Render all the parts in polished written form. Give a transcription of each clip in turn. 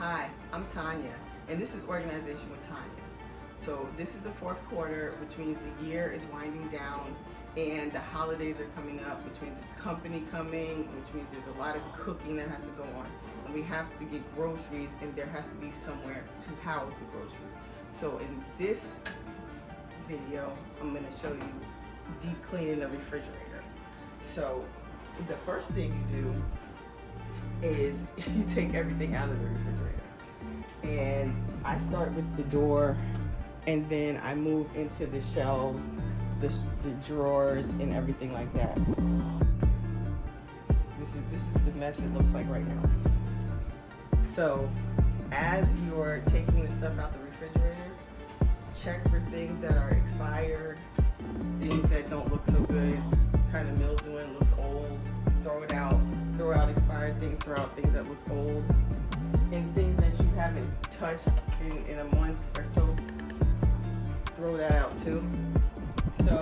Hi, I'm Tanya, and this is Organization with Tanya. So this is the fourth quarter, which means the year is winding down and the holidays are coming up, which means there's company coming, which means there's a lot of cooking that has to go on. And we have to get groceries, and there has to be somewhere to house the groceries. So in this video, I'm going to show you deep cleaning the refrigerator. So the first thing you do is you take everything out of the refrigerator. And I start with the door, and then I move into the shelves, the drawers, and everything like that. This is the mess it looks like right now. So as you're taking the stuff out the refrigerator, check for things that are expired, things that don't look so good, kind of mildewing, looks old, throw it out. Throw out expired things, throw out things that look old, and things that you haven't touched in a month or so, throw that out too. So,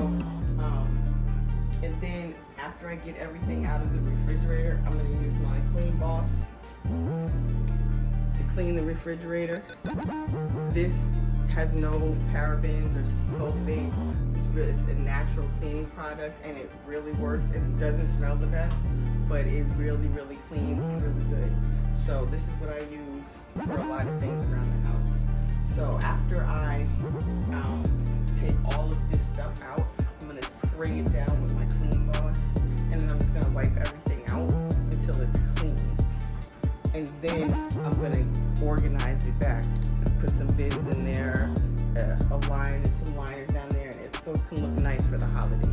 and then after I get everything out of the refrigerator, I'm going to use my Clean Boss to clean the refrigerator. This has no parabens or sulfates. It's a natural cleaning product, and it really works. It doesn't smell the best, but it really cleans really good. So this is what I use for a lot of things around the house. So after I take all of this stuff out, I'm going to spray it down with my Clean Boss, and then I'm just going to wipe everything out until it's clean. And then I'm going to organize it back. Put some bins in there, a line and some liners down there, so it can look nice for the holidays.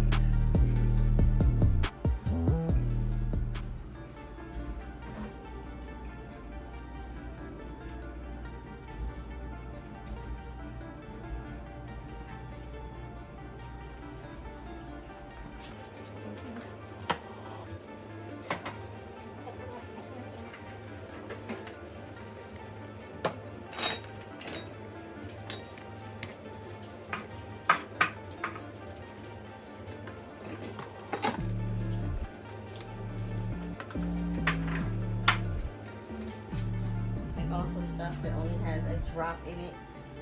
Also stuff that only has a drop in it,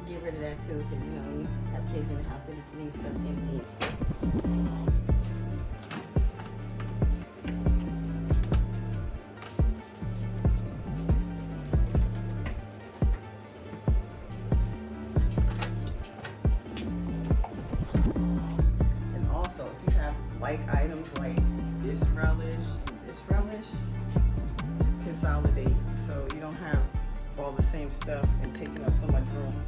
get rid of that too, because you know you have kids in the house that just leave stuff empty. And also if you have like items like this relish and this relish, consolidate so you don't have all the same stuff and taking up so much room.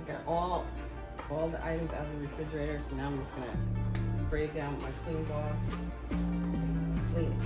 got all the items out of the refrigerator, so now I'm just gonna spray it down with my Clean Boss. Clean it.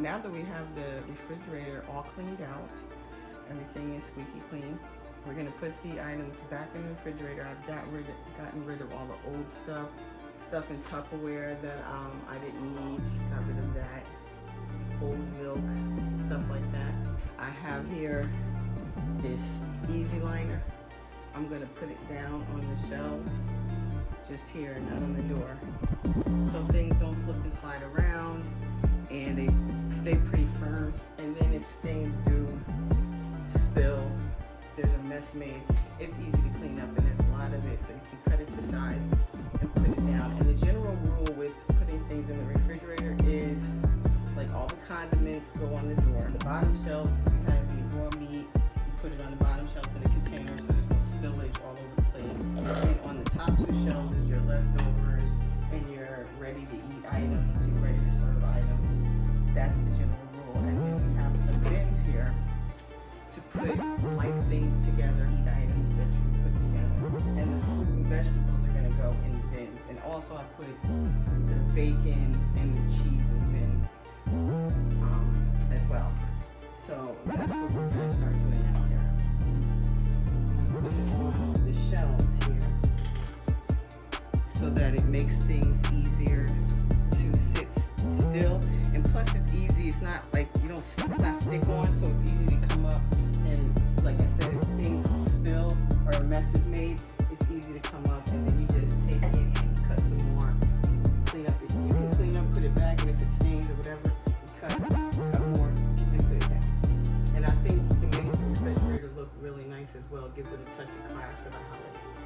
Now that we have the refrigerator all cleaned out, everything is squeaky clean, we're going to put the items back in the refrigerator. I've gotten rid of all the old stuff in Tupperware that I didn't need. Got rid of that. Old milk, stuff like that. I have here this easy liner. I'm going to put it down on the shelves, just here, not on the door, so things don't slip and slide around and they stay pretty firm. And then if things do spill, there's a mess made, it's easy to clean up, and there's a lot of it, so you can cut it to size and put it down. And the general rule with putting things in the refrigerator is, like, all the condiments go on the door. The bottom shelves, if you have any raw meat, you put it on the bottom shelves in a container so there's no spillage all over the place. And on the top two shelves is your leftovers and your ready-to-eat items, your ready-to-serve items. That's the general rule. And then we have some bins here to put like things together, eat items that you put together. And the fruit and vegetables are going to go in the bins. And also I put the bacon and the cheese in bins as well. So that's what we're going to start doing out here. Put it on the shelves here so that it makes things easier to sit still. And plus it's easy, it's not like it's not stick on, so it's easy to come up. And like I said, if things spill or a mess is made, it's easy to come up, and then you just take it and cut some more, clean up. You can clean up, put it back, and if it stains or whatever, you cut more and put it down. And I think it makes the refrigerator look really nice as well. It gives it a touch of class for the holidays.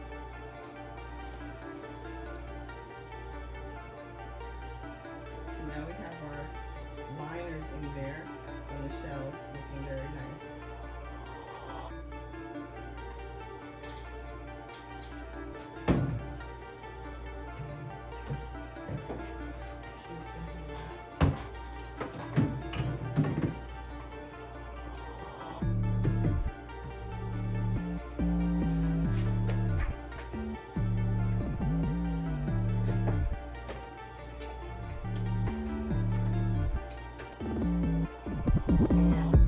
So now we have our liners in there on the shelves, looking very nice. And